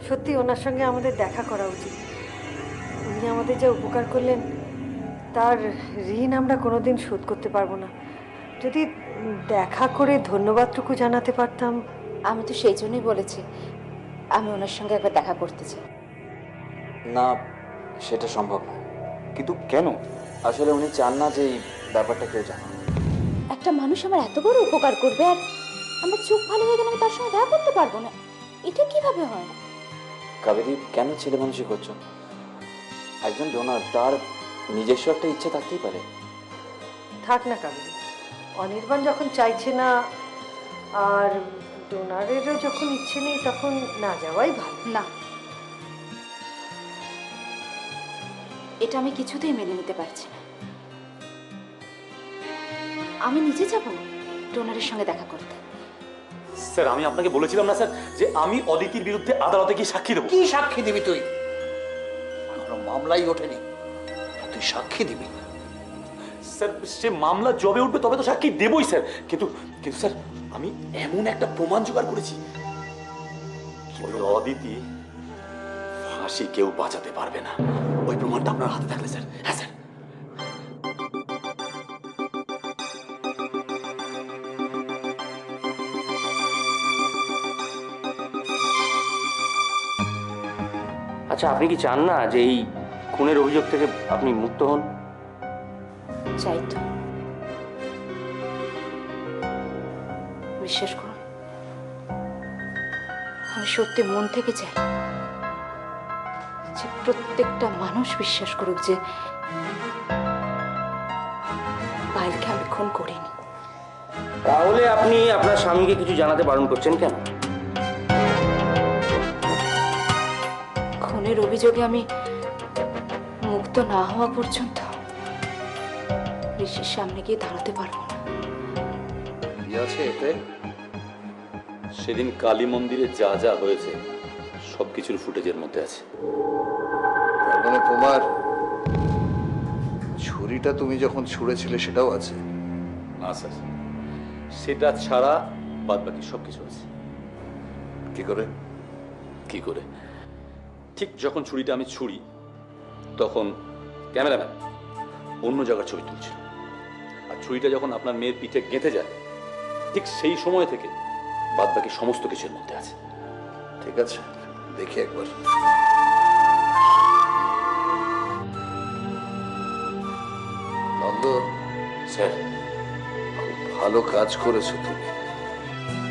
সত্যি ওনার সঙ্গে আমাদের দেখা করা উচিত। উনি আমাদের যা উপকার করলেন তার ঋণ আমরা কোনোদিন শোধ করতে পারবো না। যদি দেখা করে ধন্যবাদটুকু জানাতে পারতাম। আমি তো সেই জন্যই বলেছি আমি ওনার সঙ্গে একবার দেখা করতে চাই। না, সেটা সম্ভব না। কিন্তু কেন? আসলে উনি চান না যে এই ব্যাপারটা কেউ জানে। একটা মানুষ আমার এত বড় উপকার করবে আর আমার চোখ ভালো হয়ে গেলে আমি তার সঙ্গে দেখা করতে পারবো না, এটা কিভাবে হয়? কাবেরী, কেন ছেলে মানুষই করছো? একজন ডোনার, তার নিজস্ব একটা ইচ্ছা থাকতেই পারে। থাক না কাবেরী, অনির্বাণ যখন চাইছে না আর ডোনারেরও যখন ইচ্ছে নেই তখন না যাওয়াই ভালো। না, এটা আমি কিছুতেই মেনে নিতে পারছি না। আমি নিজে যাব ডোনারের সঙ্গে দেখা করতে। স্যার, আমি আপনাকে বলেছিলাম না স্যার যে আমি অদিতির বিরুদ্ধে আদালতে গিয়ে সাক্ষী দেবো। কি সাক্ষী দিবি তুই? এখনো মামলাই ওঠেনি, তুই সাক্ষী দিবি? স্যার, সে মামলা জবে উঠবে তবে তো সাক্ষী দেবই স্যার। কিন্তু কিন্তু স্যার, আমি এমন একটা প্রমাণ জোগাড় করেছি, ওই অদিতি ফাঁসি কেউ বাঁচাতে পারবে না। ওই প্রমাণটা আপনার হাতে থাকলে স্যার। হ্যাঁ স্যার। আচ্ছা, আপনি কি চান না যে এই খুনের অভিযোগ থেকে আপনি মুক্ত হন? চাই তো। বিশ্বাস করুন, আমি সত্যি মন থেকে চাই যে প্রত্যেকটা মানুষ বিশ্বাস করুক যে পায়েলকে আমি খুন করিনি। তাহলে আপনি আপনার স্বামীকে কিছু জানাতে বারণ করছেন কেন? খুনের অভিযোগে আমি মুক্ত না হওয়া পর্যন্ত ঋষির সামনে গিয়ে দাঁড়াতে পারবো না। কি আছে এতে? সেদিন কালী মন্দিরে যা যা হয়েছে সবকিছুর ফুটেজের মধ্যে আছে। তার মানে তোমার ছুরিটা তুমি যখন ছুঁড়েছিলে সেটাও আছে? না স্যার, সেটা ছাড়া বাদ বাকি সবকিছু আছে। কি করে? কি করে? ঠিক যখন ছুরিটা আমি ছুঁড়ি তখন ক্যামেরাম্যান অন্য জায়গার ছবি তুলছিল, আর ছুরিটা যখন আপনার মেয়ের পিঠে গেঁথে যায় ঠিক সেই সময় থেকে বাদ বাকি সমস্ত কিছুর মধ্যে আছে। ঠিক আছে, দেখি একবার। নন্দ, স্যার, খুব ভালো কাজ করেছো তুমি।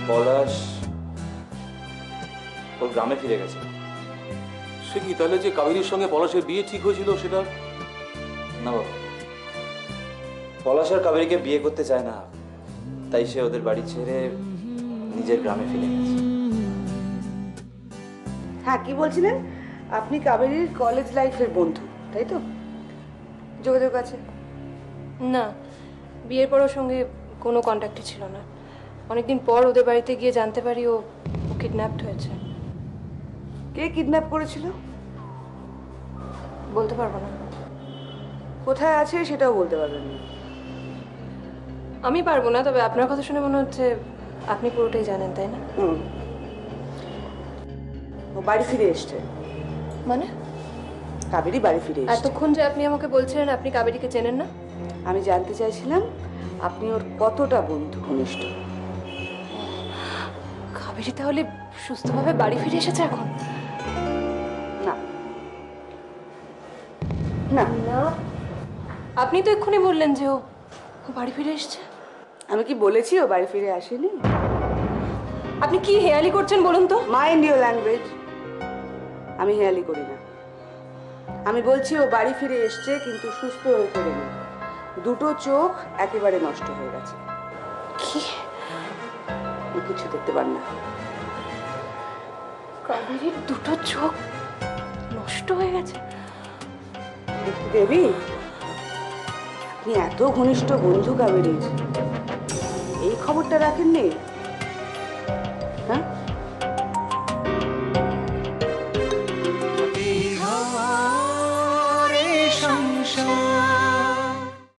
পলাশ ওর গ্রামে ফিরে গেছে। সে কি তাহলে যে কাবেরীর সঙ্গে পলাশের বিয়ে ঠিক হয়েছিল সেটা? না বাবা, পলাশ আর কাবেরীকে বিয়ে করতে চায় না, তাই সে ওদের বাড়ি ছেড়ে নিজের গ্রামে ফিরে গেছে। হ্যাঁ, কি বলছিলেন? আপনি কাবেরীর কলেজ লাইফের বন্ধু, তাই তো? যোগাযোগ আছে? না, বিয়ের পর ওর সঙ্গে কোনো কন্ট্যাক্টই ছিল না। অনেকদিন পর ওদের বাড়িতে গিয়ে জানতে পারি ও কিডন্যাপড হয়েছে। কে কিডন্যাপ করেছিল? বলতে পারবো না। কোথায় আছে সেটাও বলতে পারবেন না? আমি পারবো না, তবে আপনার কথা শুনে মনে হচ্ছে আপনি পুরোটাই জানেন, তাই না? ও বাড়ি ফিরে এসছে। মানে? কাবেরী বাড়ি ফিরে এসছে। এতক্ষণ যে আপনি আমাকে বলছিলেন আপনি কাবেরীকে চেনেন না, আমি জানতে চাইছিলাম আপনি ওর কতটা বন্ধু ঘনিষ্ঠ। কাবেরী তাহলে সুস্থভাবে বাড়ি ফিরে এসেছে এখন? না না না, আপনি তো এক্ষুনি বললেন যে ও বাড়ি ফিরে এসেছে। আমি কি বলেছি ও বাড়ি ফিরে আসেনি? আপনি কি হেয়ালি করছেন বলুন তো? Mind your language. আমি হেয়ালি করি না। আমি বলছি ও বাড়ি ফিরে এসছে, কিন্তু সুস্থ হয়ে ফেরেনি। দুটো চোখ একেবারে নষ্ট হয়ে গেছে। কি? ও কিছু দেখতে পান না। কাবেরীর দুটো চোখ নষ্ট হয়ে গেছে? দেবী, আপনি এত ঘনিষ্ঠ বন্ধু কাবেরীর, এই খবরটা রাখেননি?